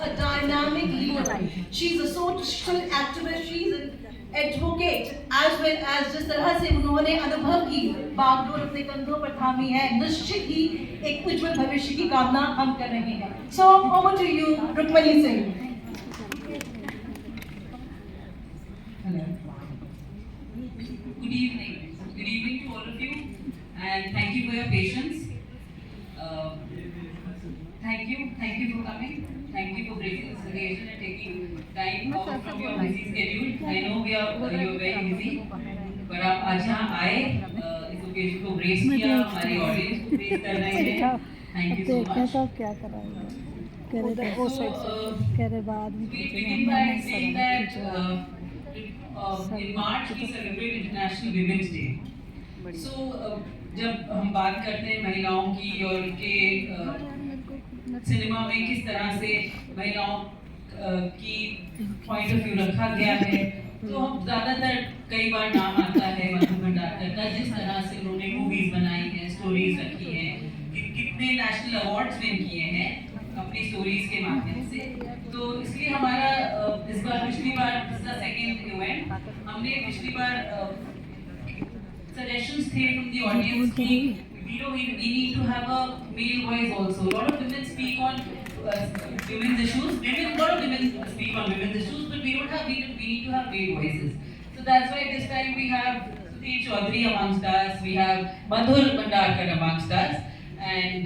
a dynamic leader. She's a social activist, she's an advocate, as well as जिस तरह से उन्होंने अनुभव की बागडोर अपने कंधों पर थामी है, निश्चित ही एक उज्जवल भविष्य की कामना हम कर रहे हैं. So over to you, Rukmini Singh. Hello. Good evening. Good evening to all of you, and thank you for your patience. Thank you for coming. Thank you for gracing this occasion and taking time out from your busy schedule. I know you're very busy, पर आप आज यहाँ आए, इस occasion को grace किया, हमारी audience को grace कर रहे हैं. Thank you so much. तो क्या कराएंगे? So, we begin by saying that in March we celebrate International Women's Day. So, जब हम बात करते हैं महिलाओं की और उनके सिनेमा में किस तरह से महिलाओं की पॉइंट ऑफ व्यू रखा गया है, तो हम ज़्यादातर कई बार नाम आता है मधु भंडारकर का, जिस तरह से उन्होंने मूवीज़ बनाई हैं, स्टोरीज रखी हैं, कितने नेशनल अवार्ड्स विन किए हैं अपनी स्टोरीज के माध्यम से. तो इसलिए हमारा इस बार पिछली बार सेकेंड इवेंट, हमने पिछली बार suggestions थे from the audience कि we need to have a male voice also. A lot of women speak on women's issues. A lot of women speak on women's issues, but we need to have male voices. So that's why this time we have Sudhir Chaudhary amongst us, we have Madhur Bhandarkar amongst us, and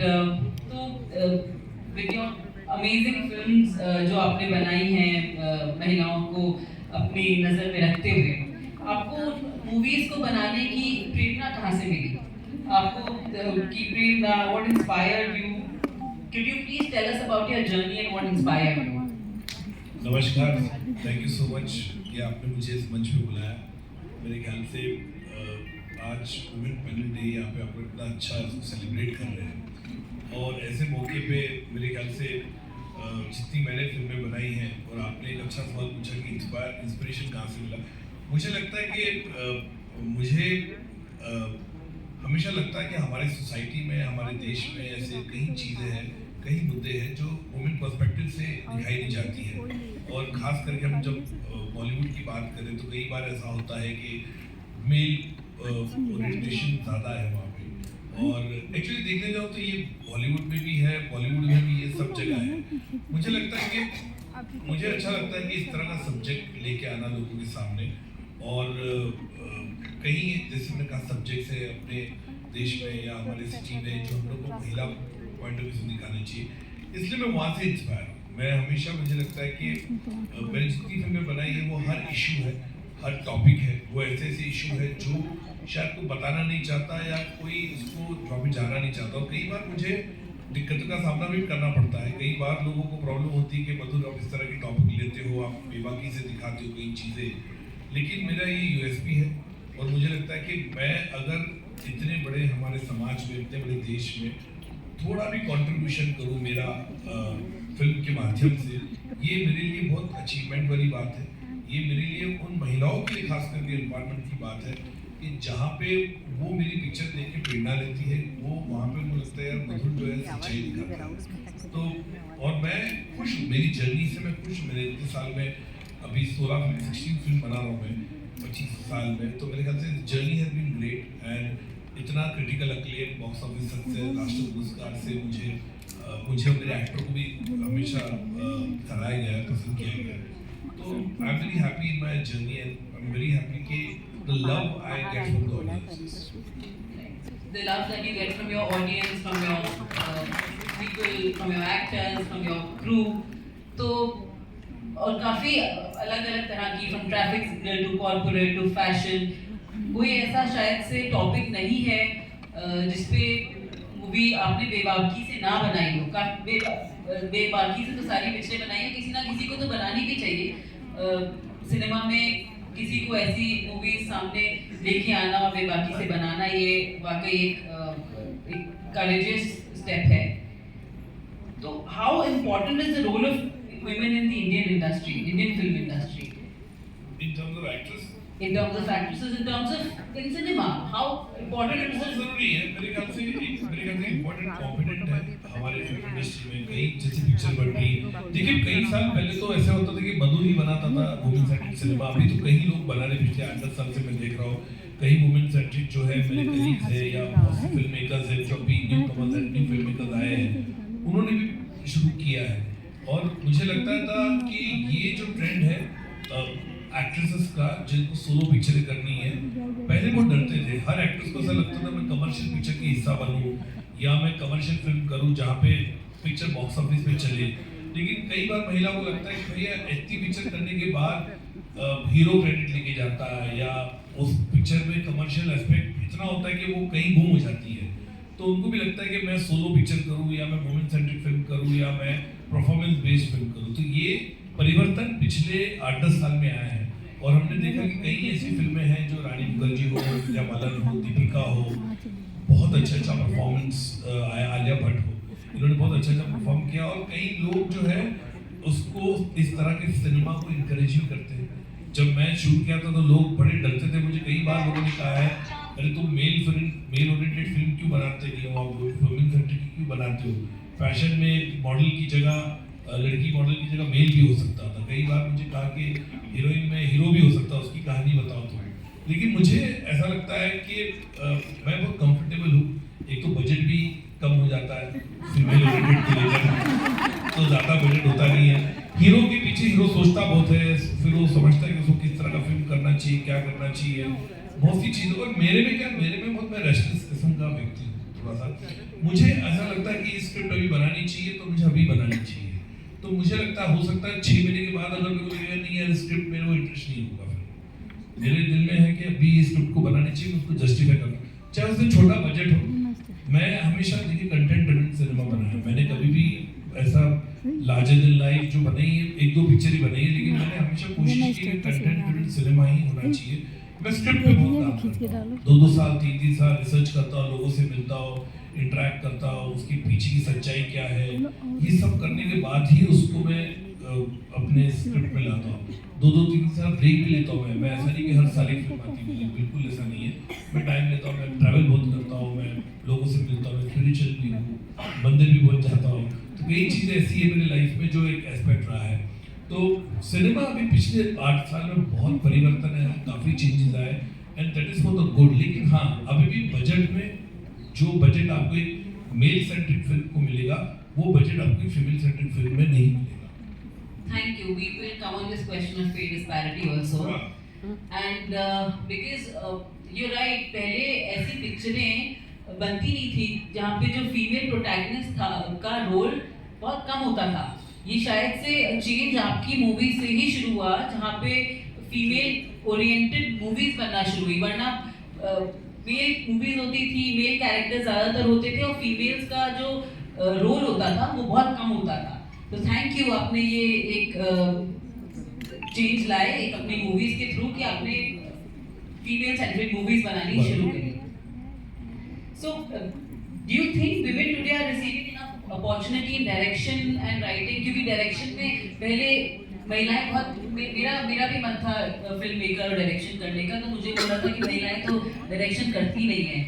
with your amazing films जो आपने बनाई हैं महिलाओं को अपनी नज़र में रखते हुए, आपको मूवीज को बनाने की प्रेरणा कहाँ से मिली? आपको की प्रेरणा, what inspired you? Could you please tell us about your journey and what inspired you? नमस्कार, थैंक यू सो मच कि आपने मुझे इस मंच पे बुलाया. मेरे ख्याल से आज वुमेन पैनल डे यहाँ पे आप लोग इतना अच्छा सेलिब्रेट कर रहे हैं, और ऐसे मौके पे मेरे ख्याल से जितनी मैंने फिल्में बनाई हैं, और आपने एक अच्छा सवाल पूछा कि इंस्पिरेशन कहाँ से मिला. मुझे लगता है कि मुझे हमेशा लगता है कि हमारे सोसाइटी में, हमारे देश में ऐसे कई चीज़ें हैं, कई मुद्दे हैं जो वुमेन पर्सपेक्टिव से दिखाई नहीं जाती हैं. और ख़ास करके हम जब बॉलीवुड की बात करें तो कई बार ऐसा होता है कि मेल ओरिएंटेशन ज़्यादा है वहाँ पे. और एक्चुअली देखने जाओ तो ये बॉलीवुड में भी है, बॉलीवुड में भी, ये सब जगह है. मुझे लगता है कि मुझे अच्छा लगता है कि इस तरह का सब्जेक्ट लेके आना लोगों के सामने. और कहीं जैसे मैंने कहा सब्जेक्ट्स है अपने देश में या हमारे सिटी में जो हम लोग को महिला पॉइंट ऑफ व्यू से दिखाना चाहिए, इसलिए मैं वहाँ से इंस्पायर हूँ. मैं हमेशा, मुझे लगता है कि मैंने जितनी फिल्में बनाई है वो हर इशू है, हर टॉपिक है, वो ऐसे ऐसे इशू है जो शायद कोई बताना नहीं चाहता या कोई इसको टॉपिक जाना नहीं चाहता. और कई बार मुझे दिक्कतों का सामना भी करना पड़ता है. कई बार लोगों को प्रॉब्लम होती है कि मधुर आप इस तरह के टॉपिक लेते हो, आप बेबाकी से दिखाते हो कई चीज़ें, लेकिन मेरा ये यूएसपी है. और मुझे लगता है कि मैं अगर इतने बड़े हमारे समाज में, इतने बड़े देश में थोड़ा भी कंट्रीब्यूशन करूँ मेरा फिल्म के माध्यम से, ये मेरे लिए बहुत अचीवमेंट वाली बात है. ये मेरे लिए उन महिलाओं के लिए खास करके एम्पावरमेंट की बात है कि जहाँ पे वो मेरी पिक्चर देख के प्रेरणा लेती है, वो वहाँ पे मुझे लगता है यार मधुर जो है सच्चाई दिखाता है. तो और मैं खुश हूँ, मेरी जर्नी से मैं खुश हूँ. मेरे इतने साल में अभी 16 फिल्म बना रहा हूँ मैं 25 साल में. तो मेरे ख्याल से journey has been great, and इतना critical acclaim, box office success, राष्ट्रीय पुरस्कार से मुझे मेरे एक्टर को भी हमेशा सराहा गया है, पसंद किया गया है. तो I am very happy in my journey, and I am very happy कि the love I get from the audience. The love that you get from your audience, from your people, from your actors, from your crew. तो और काफ़ी अलग अलग तरह की, from traffic signal to corporate to fashion, कोई ऐसा शायद से टॉपिक नहीं है जिसपे मूवी आपने बेबाकी से ना बनाई हो. बेबाकी से तो सारी पिक्चरें बनाई है, किसी ना किसी को तो बनानी भी चाहिए. सिनेमा में किसी को ऐसी मूवी सामने लेके आना और बेबाकी से बनाना, ये वाकई एक करेजियस स्टेप है. तो how important is the role of women in the Indian industry, Indian film industry? In terms of actors, in terms of actresses, in terms of in cinema, how important it बहुत is? जरूरी है मेरे ख्याल से important component है हमारे film industry में। कई जैसे पिक्चर बन रही है, देखिए कई साल पहले तो ऐसा होता था कि मधु ही बनाता था वुमेन सेंट्रिक सिनेमा। अभी तो कई लोग बना रहे, पिछले 8-10 साल से मैं देख रहा हूँ कई वुमेन सेंट्रिक जो है मेरे कलीग्स है या फिल्म मेकर्स है जो अभी न्यू कमर्स है, न्यू फिल्म मेकर्स आए हैं, उन्होंने भी शुरू किया है। और मुझे लगता था कि ये जो ट्रेंड है एक्ट्रेसेस का जिनको सोलो पिक्चरें करनी है, पहले बहुत डरते थे। हर एक्ट्रेस को ऐसा लगता था मैं कमर्शियल पिक्चर की हिस्सा बनूं या मैं कमर्शियल फिल्म करूं जहाँ पे पिक्चर बॉक्स ऑफिस पे चले। लेकिन कई बार महिला को लगता है कि भैया इतनी पिक्चर करने के बाद हीरो क्रेडिट लेके जाता है या उस पिक्चर में कमर्शियल एस्पेक्ट इतना होता है कि वो कहीं गुम हो जाती है। तो उनको भी लगता है कि मैं सोलो पिक्चर करूं या मैं वुमेन सेंट्रिक फिल्म करूं या मैं परफॉर्मेंस बेस्ड फिल्म करूं। तो ये परिवर्तन पिछले 8-10 साल में आया है और हमने देखा कि कई ऐसी फिल्में हैं जो रानी मुखर्जी हो या मालन हो, दीपिका हो, बहुत अच्छा परफॉर्मेंस आलिया भट्ट हो, इन्होंने बहुत अच्छा परफॉर्म किया। और कई लोग जो है उसको इस तरह के सिनेमा को इंकरेज भी करते हैं। जब मैं शूट किया था तो लोग बड़े डरते थे, मुझे कई बार लोगों ने कहा है अरे तुम मेल ओरिएंटेड फिल्म क्यों बनाते नहीं हो, आप वुमेन सेंट्रिक क्यों बनाते हो, फैशन में मॉडल की जगह लड़की मॉडल की जगह मेल भी हो सकता था। कई बार मुझे कहा कि हीरोइन में हीरो भी हो सकता है, उसकी कहानी बताओ तो। लेकिन मुझे ऐसा लगता है कि मैं बहुत कंफर्टेबल हूँ। एक तो बजट भी कम हो जाता है फीमेल ओरिएंटेड को लेकर, तो ज़्यादा बजट होता नहीं है। हीरो के पीछे हीरो सोचता बहुत है, फिर वो समझता है कि उसको किस तरह का फिल्म करना चाहिए, क्या करना चाहिए, बहुत सी चीज़ें। और मेरे में बहुत मैं रेस्टलेस किस्म का व्यक्ति हूँ थोड़ा सा। मुझे ऐसा लगता है कि स्क्रिप्ट अभी बनानी चाहिए तो मुझे अभी बनानी चाहिए। तो मुझे लगता है हो सकता है 6 महीने के बाद अगर मेरे को लगेगा नहीं यार स्क्रिप्ट मेरे को इंटरेस्ट नहीं होगा, फिर मेरे दिल में है कि अभी इस स्क्रिप्ट को बनानी चाहिए, उसको जस्टिफाई करना, चाहे उससे छोटा बजट हो। मैं हमेशा देखिए कंटेंट ड्रिवन सिनेमा बनाया है, मैंने कभी भी ऐसा लार्जर देन लाइफ जो बनाई है 1-2 पिक्चर ही बनाई है, लेकिन मैंने हमेशा कोशिश की कि कंटेंट ड्रिवन सिनेमा ही होना चाहिए। मैं स्क्रिप्ट पे बहुत काम करता हूँ, 2-2 साल 3-3 साल रिसर्च करता हूँ, लोगों से मिलता हूँ, इंटरेक्ट करता हूँ, उसके पीछे की सच्चाई क्या है, ये सब करने के बाद ही उसको मैं अपने स्क्रिप्ट में लाता हूँ। 2-3 साल ब्रेक भी लेता हूँ मैं ऐसा नहीं कि हर साल एक फिल्म आती है, बिल्कुल ऐसा नहीं है। मैं टाइम लेता हूँ, मैं ट्रैवल बहुत करता हूँ, मैं लोगों से मिलता हूँ, मैं स्पिरिचुअल भी हूँ, मंदिर भी बहुत जाता हूँ। तो कई चीज़ें ऐसी है मेरी लाइफ में जो एक एस्पेक्ट रहा है। तो सिनेमा अभी पिछले 8 साल में बहुत परिवर्तन है, काफ़ी चेंजेस आए and that is for the good. लेकिन हाँ अभी भी बजट में जो बजट आपको एक मेल सेंट्रिक फिल्म को मिलेगा वो बजट आपको फीमेल सेंट्रिक फिल्म में नहीं मिलेगा। Thank you. We will come on this question of pay disparity also. And because you're right, पहले ऐसी पिक्चरें बनती नहीं थी जहाँ पे जो फीमेल प्रोटैगनिस्ट था उनका रोल बहुत कम होता था। ये शायद से चेंज आपकी मूवी से ही शुरू हुआ जहाँ पे फीमेल ओरिएंटेड मूवीज बनना शुरू हुई, वरना मेल मूवीज होती थी, मेल कैरेक्टर ज़्यादातर होते थे और फीमेल्स का जो रोल होता था वो बहुत कम होता था। तो थैंक यू, आपने ये एक चेंज लाए एक अपनी मूवीज के थ्रू कि आपने फीमेल सेंट्रिक मूवीज बनानी शुरू करी। So do you think women today are receiving enough opportunity in direction and writing? क्योंकि डायरेक्शन में पहले महिलाएं बहुत, मेरा भी मन था फिल्म मेकर और डायरेक्शन करने का, तो मुझे बोला था कि महिलाएं तो डायरेक्शन करती नहीं है।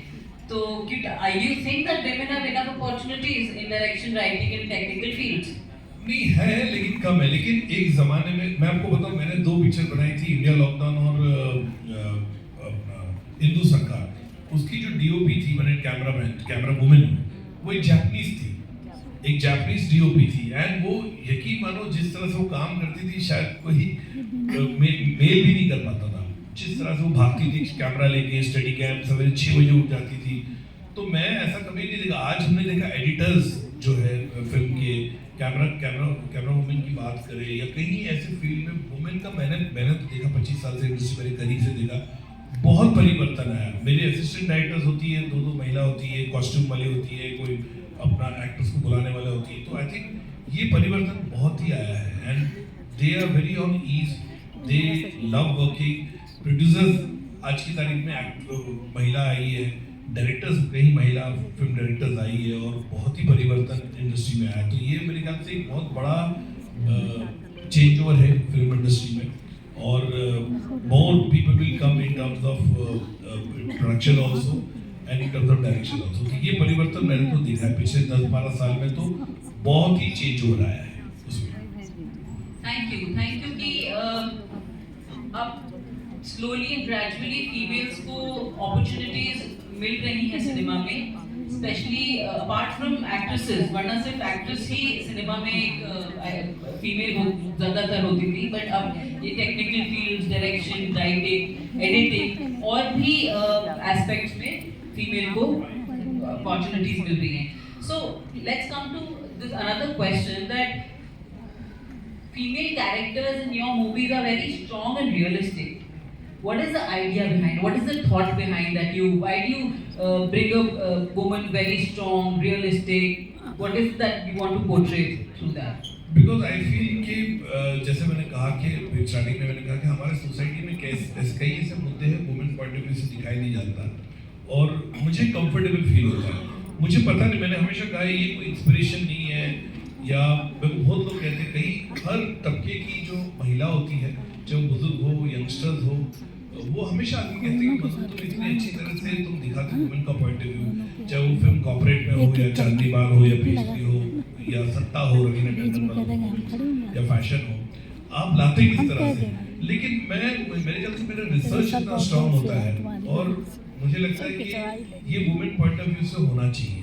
तो you think that women have enough opportunities in direction, writing and technical fields? नहीं है लेकिन कम है। लेकिन एक जमाने में मैं आपको बताऊं, मैंने 2 पिक्चर बनाई थी, इंडिया लॉकडाउन और हिंदू सरकार। उसकी जो डीओपी थी, मैंने कैमरा वुमेन, वो एक जापानीज थी, एक जापानीज डीओपी थी। एंड वो यकीन मानो जिस तरह से वो काम करती थी शायद कोई मेल भी नहीं कर पाता था। जिस तरह से वो भागती थी कैमरा लेके, स्टडी कैम, सवेरे 6 बजे उठ जाती थी। तो मैं ऐसा कभी नहीं देखा। आज हमने देखा एडिटर्स जो है फिल्म के, कैमरा वुमेन की बात करें या कहीं ऐसे फील्ड में वुमेन का मैंने तो देखा 25 साल से इंडस्ट्री मेरे करीब से देखा, बहुत परिवर्तन आया। मेरे असिस्टेंट डायरेक्टर्स होती है, 2 महिला होती है, कॉस्ट्यूम वाली होती है, कोई अपना एक्टर्स को बुलाने वाला होती है। तो आई थिंक ये परिवर्तन बहुत ही आया है and they are very on ease, they love working. Producers आज की तारीख में महिला आई है, डायरेक्टर्स कई महिला फिल्म डायरेक्टर्स आई है और बहुत ही परिवर्तन इंडस्ट्री में आया। तो ये मेरे ख्याल से एक बहुत बड़ा चेंज ओवर है फिल्म इंडस्ट्री में। और more people will come in terms of production also and in terms of direction also. तो ये परिवर्तन मैंने तो देखा है पिछले 10-12 साल में, तो बहुत ही चेंज हो रहा है उसमें। थैंक यू कि अब स्लोली एंड ग्रेजुअली फीमेल्स को अपॉर्चुनिटीज मिल रही है सिनेमा में, स्पेशली अपार्ट फ्रॉम एक्ट्रेसेस, वरना सिर्फ एक्ट्रेस ही सिनेमा में एक फीमेल ज़्यादातर होती थी, बट अब ये technical fields, direction, writing, editing और भी एस्पेक्ट्स में फीमेल को अपॉर्चुनिटीज मिल रही हैं। So let's come to this another question that female characters in your movies are very strong and realistic. What is the idea behind? What is the thought behind that? Why do you bring a woman very strong, realistic? What is that you want to portray through that? Because I feel कि जैसे मैंने कहा कि starting में मैंने कहा कि हमारे सोसाइटी में कई ऐसे मुद्दे हैं वुमेन पॉइंट ऑफ व्यू से दिखाई नहीं जाता, और मुझे कंफर्टेबल फील होता है। मुझे पता नहीं, मैंने हमेशा कहा ये कोई इंस्पिरेशन नहीं है, या बहुत लोग कहते हैं कहीं हर तबके की जो महिला होती है, चाहे वो बुजुर्ग हो, यंगस्टर्स हो, वो हमेशा आगे कहते हैं कि मधु तुम इतनी अच्छी तरह से तुम दिखाते हो वुमेन का पॉइंट ऑफ व्यू, चाहे वो फिल्म कॉर्पोरेट में हो या चांदी बाग हो या पेस्ट्री हो या सत्ता हो, रवीना टंडन हो या फैशन हो, आप लाते किस तरह से। लेकिन मेरे ख्याल से मेरा रिसर्च इतना स्ट्रांग होता है, और मुझे लगता है कि ये वुमेन पॉइंट ऑफ व्यू से होना चाहिए।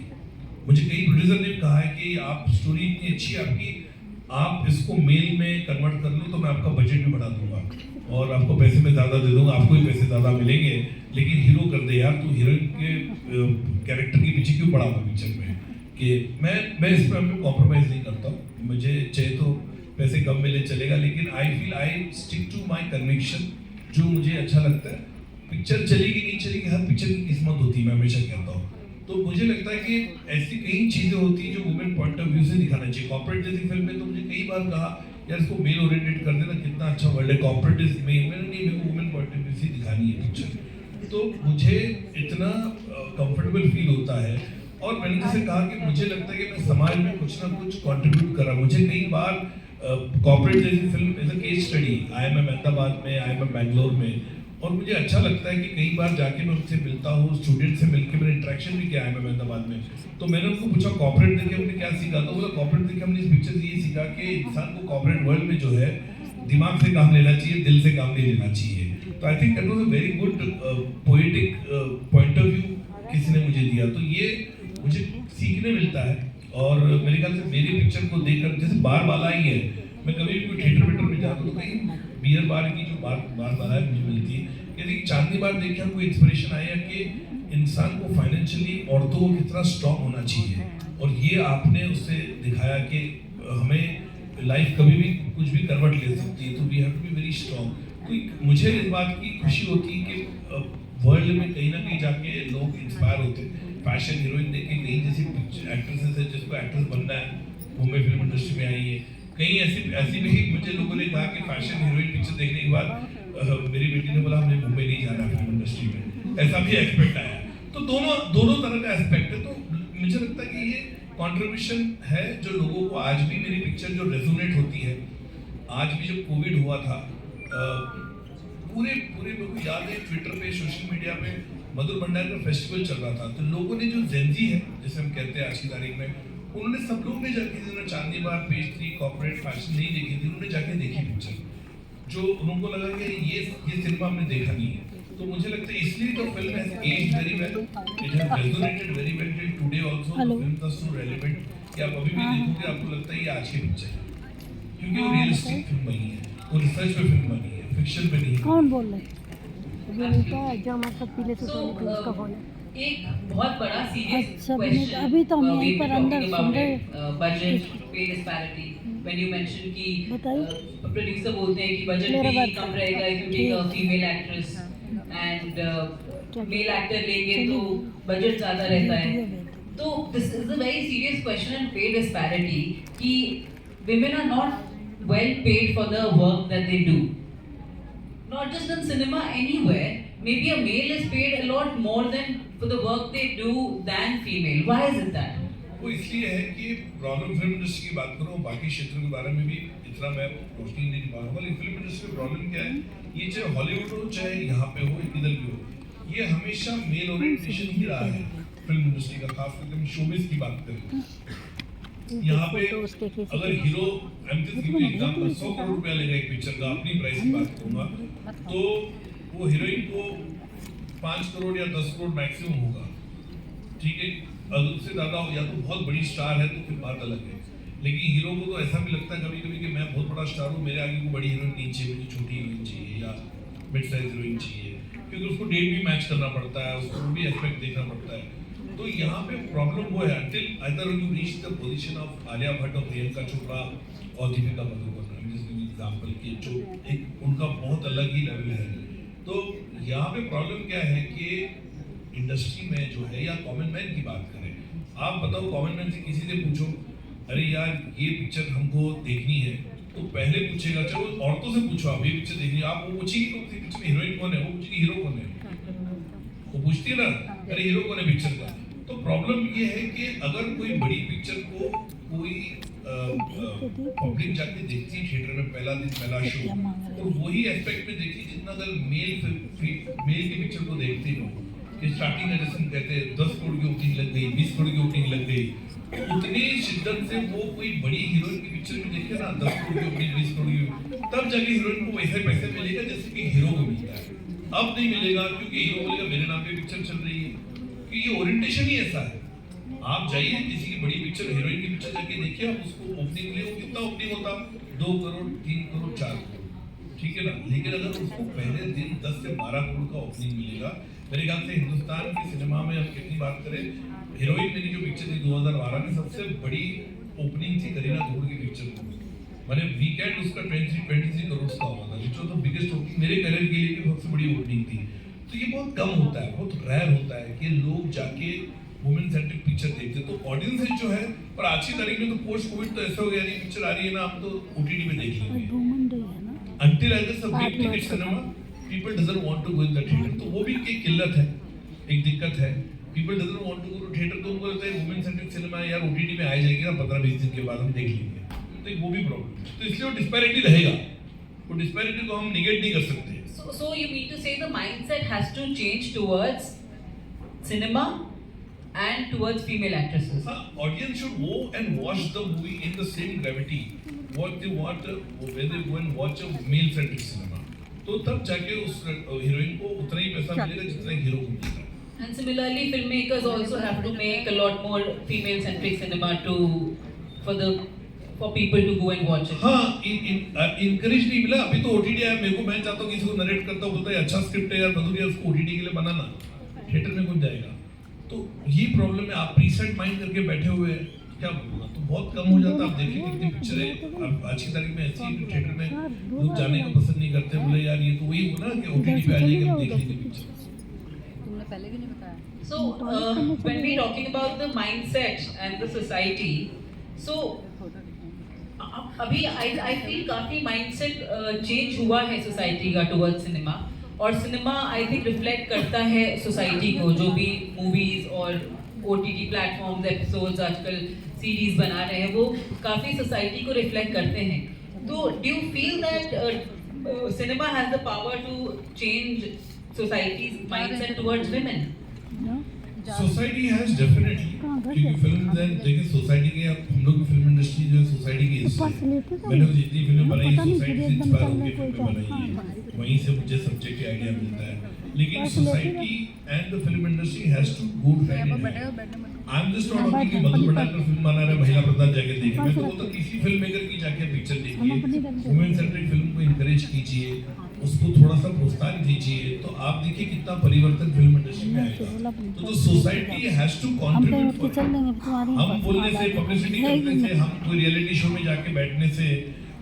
मुझे कई प्रोड्यूसर ने कहा है कि आप स्टोरी इतनी अच्छी है आपकी, आप इसको मेल में कन्वर्ट कर लो तो मैं आपका बजट भी बढ़ा दूंगा और आपको पैसे में ज़्यादा दे दूंगा, आपको ही पैसे ज़्यादा मिलेंगे, लेकिन हीरो कर दे यार, तू हीरोइन के कैरेक्टर के पीछे क्यों पड़ा हुआ पिक्चर में। कि मैं इस पर कॉम्प्रोमाइज़ नहीं करता हूँ, मुझे चाहे तो पैसे कम मिले चलेगा, लेकिन I stick to my conviction, जो मुझे अच्छा लगता है। पिक्चर चलेगी नहीं चलेगी, हर पिक्चर की किस्मत होती है, मैं हमेशा कहता हूँ। तो मुझे लगता है कि ऐसी कई चीज़ें होती हैं जो वुमेन पॉइंट ऑफ व्यू से दिखाना चाहिए। कॉर्पोरेट जैसी फिल्म में तो मुझे कई बार कहा यार इसको मेल ओरिएंटेड कर देना, कितना अच्छा वर्ल्ड है, कॉर्पोरेट इज मेल, मैंने नहीं, मेरे को वुमेन पॉइंट ऑफ व्यू से दिखानी है पिक्चर। तो मुझे इतना कंफर्टेबल फील होता है, और मैंने जैसे कहा कि मुझे लगता है कि मैं समाज में कुछ ना कुछ कंट्रीब्यूट करा। मुझे कई बार कॉर्पोरेट जैसी film as a case study, IIM Ahmedabad में, IIM बैंगलोर में, और मुझे अच्छा लगता है कि कई बार जाके मैं उनसे मिलता हूँ, स्टूडेंट से मिलकर मैंने इंटरेक्शन भी किया IIM अहमदाबाद में। तो मैंने उनको पूछा कॉर्पोरेट देखे हमने क्या सीखा, तो बोला कॉर्पोरेट देखे हमने इस पिक्चर से ये सीखा कि इंसान को कॉर्पोरेट वर्ल्ड में जो है दिमाग से काम लेना चाहिए, दिल से काम नहीं लेना चाहिए। तो I think that was a very good poetic point of view किसी ने मुझे दिया, तो ये मुझे सीखने मिलता है। और मेरे ख्याल से मेरी पिक्चर को देखकर, जैसे बार बाला ही है, मैं कभी भी कोई थिएटर में जाता हूँ तो कहीं बियर बार की जो बार बाला है मुझे मिलती है। यदि चांदनी बार देखकर हमको इंस्पिरेशन आया कि इंसान को फाइनेंशियली औरतों को कितना स्ट्रांग होना चाहिए, और ये आपने उससे दिखाया कि हमें लाइफ कभी भी कुछ भी करवट ले सकती है, तो we have to be very strong. तो मुझे इस बात की खुशी होती है कि वर्ल्ड में कहीं ना कहीं जाके लोग इंस्पायर होते हैं। फैशन हीरोइन देख के कहीं जैसी एक्ट्रेसेस है जिसको एक्ट्रेस बनना है, मुंबई फिल्म इंडस्ट्री में आई है। कहीं ऐसी भी मुझे लोगों ने कहा कि फैशन हीरोइन पिक्चर देखने के बाद मेरी बेटी ने बोला हमें मुंबई नहीं जाना फिल्म इंडस्ट्री में, ऐसा भी एक्सपेक्ट आया। तो दोनों तरह का एस्पेक्ट है। तो मुझे लगता है कि ये कंट्रीब्यूशन है जो लोगों को, आज भी मेरी पिक्चर जो रेजोनेट होती है, आज भी जब कोविड हुआ था पूरे मेरे को याद है ट्विटर पे, सोशल मीडिया पे मधुर भंडार का फेस्टिवल चल रहा था, तो लोगों ने जो जेंजी है जैसे हम कहते हैं आज की तारीख में, उन्होंने सब लोग ने जाके, जिन्होंने चांदनी बार, पेस्ट्री, कॉर्पोरेट फैशन नहीं देखी थी, उन्होंने जाके देखी पिक्चर, जो उनको लगा कि ये सिनेमा हमने देखा नहीं है। तो मुझे लगता है इसलिए तो film has aged very well, it has resonated very well till today also. The film was so relevant कि आप अभी भी देखोगे आपको लगता है ये आज की पिक्चर है, क्योंकि वो रियलिस्टिक फिल्म बनी है, वो रिसर्च पे फिल्म बनी है, फिक्शन पे नहीं। कौन बोल रहा है? जो मतलब पीले से पहले उसका फोन है। एक बहुत बड़ा सीरियस अच्छा, क्वेश्चन, अभी तो हम यहीं पर अंदर सुन रहे बजट पे डिस्पैरिटी, व्हेन यू मेंशन कि बताइए। प्रोड्यूसर बोलते हैं कि बजट मेरा भी बात कम रहेगा if you take a female actress, and male actor लेंगे तो बजट ज्यादा रहता है। तो this is a very serious question and pay disparity कि women are not well paid for the work that they do, not just in cinema, anywhere. Maybe a male is paid a lot more than for the work they do than female. Why is it that? वो इसलिए है कि problem film industry की बात करूँ, बाकी क्षेत्रों के बारे में भी इतना मैं रोशनी नहीं पाऊंगा, लेकिन फिल्म इंडस्ट्री में प्रॉब्लम क्या है, ये चाहे हॉलीवुड हो चाहे यहाँ पे हो किधर भी हो, ये हमेशा मेल ओरिएंटेशन ही रहा है फिल्म इंडस्ट्री का, खास करके हम शोबिज की बात करें। यहाँ पे अगर हीरो एग्जाम्पल 100 करोड़ रुपया लेगा एक पिक्चर का, अपनी प्राइस की बात करूंगा, तो वो हीरोइन को 5 करोड़ या 10 करोड़ मैक्सिमम होगा, ठीक है। अगर उससे ज्यादा हो या तो बहुत बड़ी स्टार है तो फिर बात अलग है, लेकिन हीरो को तो ऐसा भी लगता है कभी कभी कि मैं बहुत बड़ा स्टार हूँ, मेरे आगे को बड़ी हीरोइन नहीं चाहिए, मुझे छोटी हीरोइन चाहिए या मिड साइज हीरोइन चाहिए, क्योंकि उसको डेट भी मैच करना पड़ता है, उसको भी एस्पेक्ट देखना पड़ता है। तो यहाँ पे प्रॉब्लम वो है, until either you reach the position of Alia Bhatt और प्रियंका चोपड़ा और दीपिका पादुकोण, एग्जाम्पल की जो एक उनका बहुत अलग ही लेवल है। तो यहाँ पे प्रॉब्लम क्या है कि इंडस्ट्री में जो है, या कॉमन मैन की बात करें, आप बताओ कॉमन मैन से किसी से पूछो, अरे यार ये पिक्चर हमको देखनी है, तो पहले पूछेगा, चलो औरतों से पूछो आप ये पिक्चर देखनी है, आप वो पूछेगी कौन सी पिक्चर में हीरोइन कौन है, वो पूछेगी हीरो कौन है, वो पूछती है ना, अरे हीरो कौन है पिक्चर का। तो प्रॉब्लम ये है कि अगर कोई बड़ी पिक्चर को कोई पब्लिक जाके देखती है थिएटर में पहला दिन पहला शो, और वही एस्पेक्ट में देखती है जितना अगर मेल की पिक्चर को देखते हो कि स्टार्टिंग में जैसे कहते हैं 10 करोड़ की ओपनिंग लग गई, 20 करोड़ की ओपनिंग लग गई, उतनी शिद्दत से वो कोई बड़ी हीरोइन की पिक्चर भी देखे ना 10 करोड़ की ओपनिंग, 20 करोड़ की, तब जाके हीरोइन को वैसे पैसे मिलेगा जैसे कि हीरो को मिलता है। अब नहीं मिलेगा, क्योंकि हीरो बोलेगा मेरे नाम पे पिक्चर चल रही है, कि ये ओरिएंटेशन ही ऐसा है। आप जाइए किसी की बड़ी पिक्चर, हीरोइन की पिक्चर जाके देखिए, आप उसको ओपनिंग ले, कितना ओपनिंग होता, 2 करोड़ 3 करोड़ 4 करोड़, ठीक है ना। लेकिन अगर उसको पहले दिन 10 से 12 करोड़ का ओपनिंग मिलेगा, मेरे ख्याल से हिंदुस्तान के सिनेमा में हम कितनी बात करें, हीरोइन मेरी जो पिक्चर थी 2012 में सबसे बड़ी ओपनिंग थी करीना कपूर की पिक्चर को, मैंने वीकेंड उसका 23 करोड़ का हुआ था, which was the biggest opening मेरे करियर के लिए भी सबसे बड़ी ओपनिंग थी। तो ये बहुत कम होता है, बहुत रेयर होता है कि लोग जाके वुमेन सेंट्रिक पिक्चर देखते, तो ऑडियंस जो है, पर आज की तारीख में तो पोस्ट कोविड तो ऐसा हो गया, नहीं पिक्चर आ रही है ना, हम तो ओटीटी में देख लेंगे, until I guess a big ticket cinema people doesn't want to go in the theater, तो वो भी एक किल्लत है, एक दिक्कत है, people doesn't want to go to theater, तो उनको लगता है वुमेन सेंट्रिक सिनेमा यार ओटीटी में आ जाएगी ना 15-20 दिन के बाद हम देख लेंगे, तो वो भी प्रॉब्लम है। तो इसलिए वो डिस्पैरिटी रहेगा, वो डिस्पैरिटी को हम निगेट नहीं कर सकते। So you mean to say the mindset has to change towards cinema and towards female actresses? Audience should go and watch the movie in the same gravity what they want when they go and watch a male centric cinema, तो तब जाके उस heroine को उतना ही पैसा मिलेगा जितना hero को मिलेगा। And similarly, filmmakers also have to make a lot more female centric cinema for people to go and watch it. हाँ, इनकरेज नहीं मिला अभी तो ओटीटी आया, मेरे को मैं चाहता हूँ किसी को नरेट करता हूँ, बोलता है अच्छा स्क्रिप्ट है यार मधुर, उसको ओटीटी के लिए बनाना, थिएटर में कौन जाएगा। तो ये प्रॉब्लम है, आप प्रीसेट माइंड करके बैठे हुए हैं, क्या बोलूँगा, तो बहुत कम हो जाता। आप देखिए कितनी पिक्चर है अब आज की तारीख में ऐसी थिएटर में लोग जाने को पसंद नहीं करते, बोले यार ये तो वही हो ना कि ओटीटी पे आ जाएगी, हम देख लेंगे picture. So when we talking about the mindset and the society, so अभी I feel काफी mindset change हुआ है सोसाइटी का towards सिनेमा, और सिनेमा I think रिफ्लेक्ट करता है सोसाइटी को, जो भी मूवीज और OTT प्लेटफॉर्म्स एपिसोड्स आजकल सीरीज बना रहे हैं वो काफी सोसाइटी को रिफ्लेक्ट करते हैं। तो do you feel that cinema has the power to change societies mindset towards women? Society has definitely, क्योंकि फिल्म देखिए सोसाइटी के, हम लोग की फिल्म इंडस्ट्री जो है सोसाइटी की हिस्सा है। मैंने तो जितनी फिल्में बनाई सोसाइटी से इंस्पायर होकर फिल्में बनाई है, वहीं से मुझे सब्जेक्ट आइडिया मिलता है। लेकिन society and the film industry has to go hand in hand. I am just not talking कि मधुर भंडारकर फिल्म बना रहे महिला प्रधान जाके देखें, मैं तो बोलता किसी फिल्म मेकर की जाके पिक्चर देखिए, वुमेन सेंट्रिक फिल्म को इनकरेज कीजिए, उसको थोड़ा सा प्रोत्साहन दीजिए, तो आप देखिए कितना परिवर्तन फिल्म इंडस्ट्री में आएगा। तो जो सोसाइटी हैज टू कंट्रीब्यूट, हम बोलने से, पब्लिसिटी करने से, हम कोई रियलिटी शो में जाके बैठने से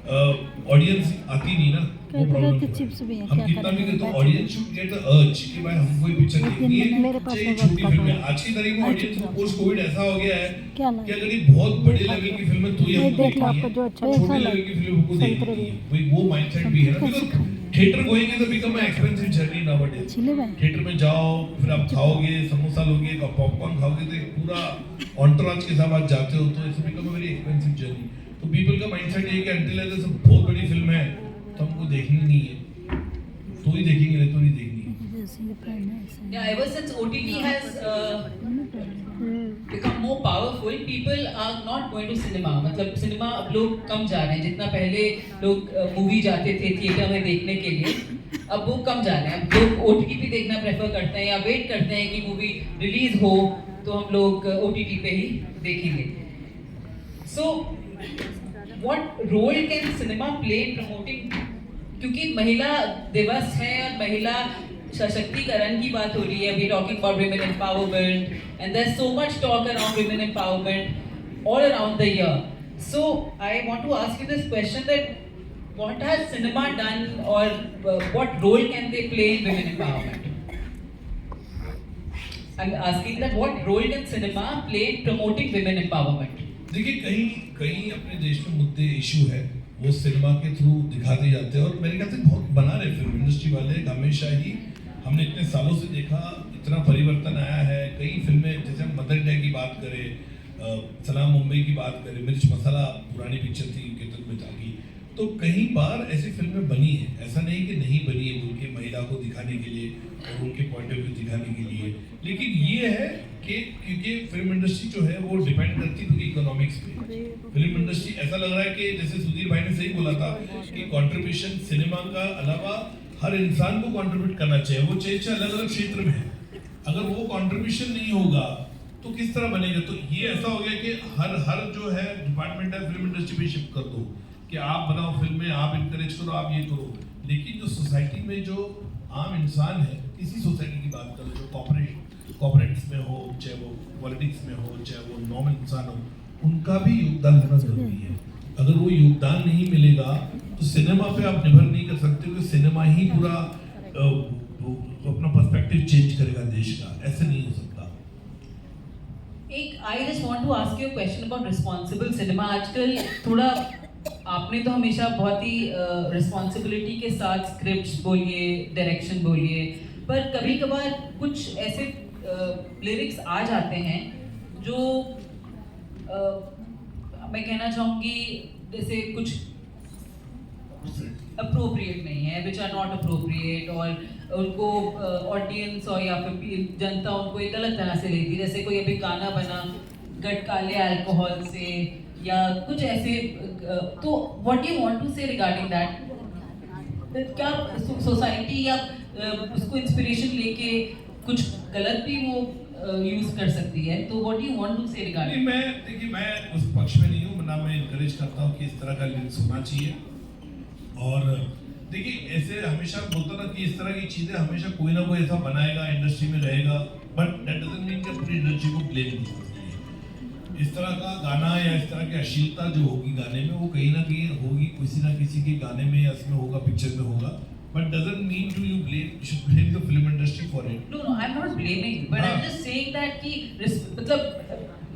ऑडियंस आती नहीं ना, वो प्रॉब्लम। हम कितना भी करते, audience should get the urge कि भाई हम कोई पिक्चर देखनी है, चाहे छोटी फिल्म है। आज की तारीख में ऑडियंस को पोस्ट कोविड ऐसा हो गया है कि अगर ये बहुत बड़े लेवल की फिल्म है तो ये हमको देखनी है, छोटे लेवल की फिल्म हमको देखनी है, वो माइंडसेट भी है ना। Theatre going is become expensive journey nowadays. Theatre में जाओ, फिर आप खाओगे, समोसा लोगे, पॉपकॉर्न खाओगे, तो एक पूरा ऑन्टराज के साथ आप जाते हो, तो it's become a very expensive journey. तो पीपल का माइंडसेट ये है कि अंटिल अनलेस बहुत बड़ी फिल्म है तो हमको देखनी नहीं है, तो ही देखेंगे, नहीं तो नहीं देखनी। Yeah, ever since OTT has become more powerful, people are not going to cinema. मतलब सिनेमा अब लोग कम जा रहे हैं। जितना पहले लोग मूवी जाते थे थिएटर में देखने के लिए, अब वो कम जा रहे हैं। अब लोग OTT पे देखना प्रेफर करते हैं या वेट करते हैं कि मूवी रिलीज हो तो हम लोग OTT पे ही देखेंगे। So, what role can cinema play in promoting? क्योंकि महिला दिवस है और महिला सशक्तिकरण की बात हो रही है, we talking about women empowerment and there's so much talk around women empowerment all around the year. So I want to ask you this question, that what has cinema done or what role can they play in women empowerment? I'm asking that what role can cinema play in promoting women empowerment? देखिए कहीं अपने देश में मुद्दे issue है, वो cinema के through दिखाते जाते हैं, और मेरे ख्याल से बहुत बना रहे फिल्म इंडस्ट्री वाले। हमेशा ही हमने इतने सालों से देखा, इतना परिवर्तन आया है। कई फिल्में, जैसे हम मदर डे की बात करें, सलाम मुंबई की बात करें, मिर्च मसाला पुरानी पिक्चर थी केतन मेहता की, तो कई बार ऐसी फिल्में बनी है। ऐसा नहीं कि नहीं बनी है, उनके महिला को दिखाने के लिए और उनके पॉइंट ऑफ व्यू दिखाने के लिए। लेकिन ये है कि क्योंकि फिल्म इंडस्ट्री जो है वो डिपेंड करती है पूरी इकोनॉमिक्स पे। फिल्म इंडस्ट्री, ऐसा लग रहा है कि जैसे सुधीर भाई ने सही बोला था कि कंट्रीब्यूशन सिनेमा का अलावा हर इंसान को कंट्रीब्यूट करना चाहिए, वो चाहे अलग अलग क्षेत्र में है। अगर वो कंट्रीब्यूशन नहीं होगा तो किस तरह बनेगा? तो ये ऐसा हो गया कि हर जो है डिपार्टमेंट है फिल्म इंडस्ट्री पे शिफ्ट कर दो कि आप बनाओ फिल्में, आप इनकरेज करो, आप ये करो। लेकिन जो सोसाइटी में जो आम इंसान है, किसी सोसाइटी की बात करो, जो कॉर्पोरेट्स में हो, चाहे वो पॉलिटिक्स में हो, चाहे वो नॉर्मल इंसान हो, उनका भी योगदान होना जरूरी है। अगर वो योगदान नहीं मिलेगा तो सिनेमा पे आप निर्भर नहीं कर सकते, क्योंकि सिनेमा ही पूरा अपना पर्सपेक्टिव चेंज करेगा देश का। ऐसे नहीं हो सकता। I just want to ask you a question about responsible cinema. आजकल थोड़ा आपने तो हमेशा बहुत ही रिस्पॉन्सिबिलिटी के साथ स्क्रिप्ट्स बोलिए, डायरेक्शन बोलिए, पर कभी कभार कुछ ऐसे लिरिक्स आ जाते हैं जो मैं कहना चाहूँगी जैसे कुछ अप्रोप्रिएट नहीं है, विच आर नॉट अप्रोप्रिएट, और उनको ऑडियंस और या फिर जनता उनको एक गलत तरह से लेती है। जैसे कोई अभी गाना बना गटकाले अल्कोहल से या कुछ ऐसे, तो what do you want to say regarding that? क्या सोसाइटी या उसको इंस्पिरेशन लेके कुछ गलत भी वो यूज कर सकती है? तो what do you want to say regarding? देखिए मैं उस पक्ष में नहीं हूँ, ना मैं इनकरेज करता हूँ कि इस तरह का लिरिक्स होना चाहिए। और देखिए ऐसे हमेशा बोलता ना कि इस तरह की चीजें हमेशा कोई ना कोई ऐसा बनाएगा, इंडस्ट्री में रहेगा, बट दैट डजंट मीन कि पूरी इंडस्ट्री को ब्लेम नहीं करती है। इस तरह का गाना या इस तरह की अश्लीलता जो होगी गाने में, वो कहीं ना कहीं होगी, किसी ना किसी के गाने में या इसमें होगा, पिक्चर में होगा, but doesn't mean to you blame the film industry for it. No, I'm not blaming, but I'm just saying that कि मतलब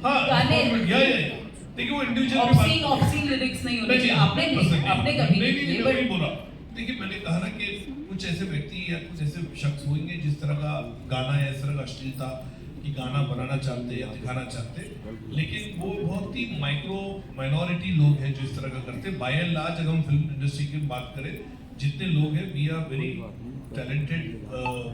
गाने देखिए वो इंडिविजुअल ऑब्सीन लिरिक्स नहीं होने चाहिए। आपने कभी नहीं बोला। देखिए मैंने कहा ना कि कुछ ऐसे व्यक्ति या कुछ ऐसे शख्स होंगे जिस तरह का गाना या इस तरह का अश्लीलता की गाना बनाना चाहते या दिखाना चाहते, लेकिन वो बहुत ही माइनॉरिटी लोग हैं जो इस तरह का करते। बाय एंड लार्ज अगर हम फिल्म इंडस्ट्री की बात करें, जितने लोग हैं, we are very talented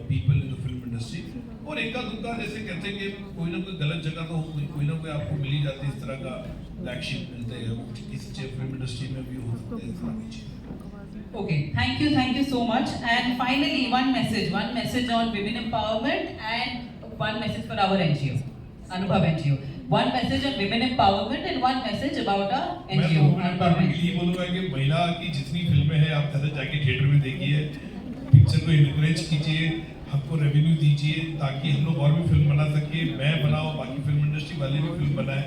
people in the film industry. और एका दुक्का जैसे कहते हैं कि कोई ना कोई गलत जगह तो कोई ना कोई आपको मिली जाती है, इस तरह का ब्लैक शीप मिलते हैं, किसी फिल्म इंडस्ट्री में भी हो सकते हैं इस तरह की चीजें। Okay, thank you so much. And finally, one message on women empowerment and one message for our NGO, Anubhav NGO. One message on women empowerment and one message about our NGO. मैं यही बोलूँगा कि महिला की जितनी फिल्में हैं आप पहले जाके थिएटर में देखिए, पिक्चर को इनकरेज कीजिए, हमको रेवेन्यू दीजिए ताकि हम लोग और भी फिल्म बना सके, मैं बनाओ, बाकी फिल्म इंडस्ट्री वाले भी फिल्म बनाए।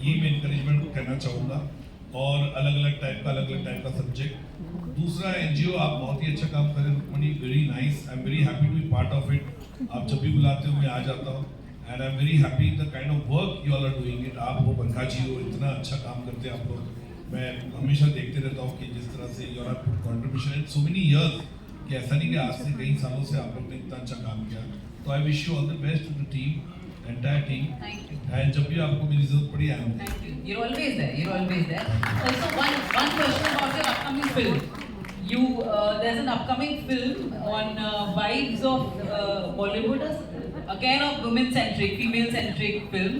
ये मैं इनकरेजमेंट करना चाहूँगा। और अलग अलग टाइप का सब्जेक्ट। दूसरा एनजीओ आप बहुत ही अच्छा काम करें Rukmini, very nice, I am very happy to be part of it. आप जब भी बुलाते हो मैं आ जाता हूँ and I am very happy the kind of work you all are doing it. आप हो पंखा जी हो, इतना अच्छा काम करते हैं आप लोग। मैं हमेशा देखते रहता हूँ कि जिस तरह से you are put contribution in so many years, कि ऐसा नहीं कि आज से कई सालों से आप लोग ने इतना अच्छा काम किया। तो I wish you all the best to the team, entire team. Thank you. And जब भी आपको मेरी जरूरत पड़ी I am Thank you. You're always there. You're always there. Also, one question about your upcoming film. There's an upcoming film on wives of Bollywood, again of women-centric, female-centric film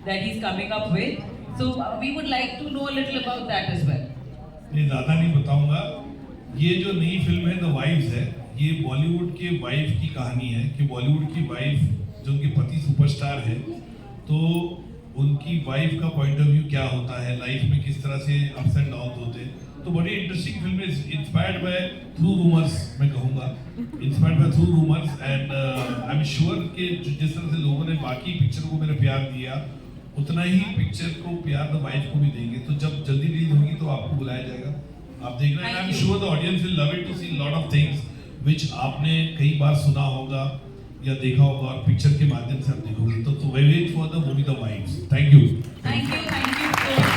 that he's coming up with. So we would like to know a little about that as well. मैं ज़्यादा नहीं बताऊंगा। ये जो नई film है the wives है, ये बॉलीवुड के वाइफ की कहानी है कि बॉलीवुड की वाइफ जो उनके पति सुपरस्टार है, तो उनकी वाइफ का पॉइंट ऑफ व्यू क्या होता है, लाइफ में किस तरह से अप्स एंड डाउन होते हैं। तो बड़ी इंटरेस्टिंग फिल्म है, इंस्पायर्ड बाय थ्रू रूमर्स, मैं कहूँगा inspired by through rumours. And I am sure कि जिस तरह से लोगों ने बाकी पिक्चर को मेरा प्यार दिया, उतना ही पिक्चर को प्यार द वाइफ को भी देंगे। तो जब जल्दी रिलीज होगी तो आपको बुलाया जाएगा, आप देखना। And I am sure the audience will love it to see lot of things which आपने कई बार सुना होगा या देखा होगा, और पिक्चर के माध्यम से आप देखोगे। तो wait for the movie the wives. Thank you. Thank you. Thank you so much.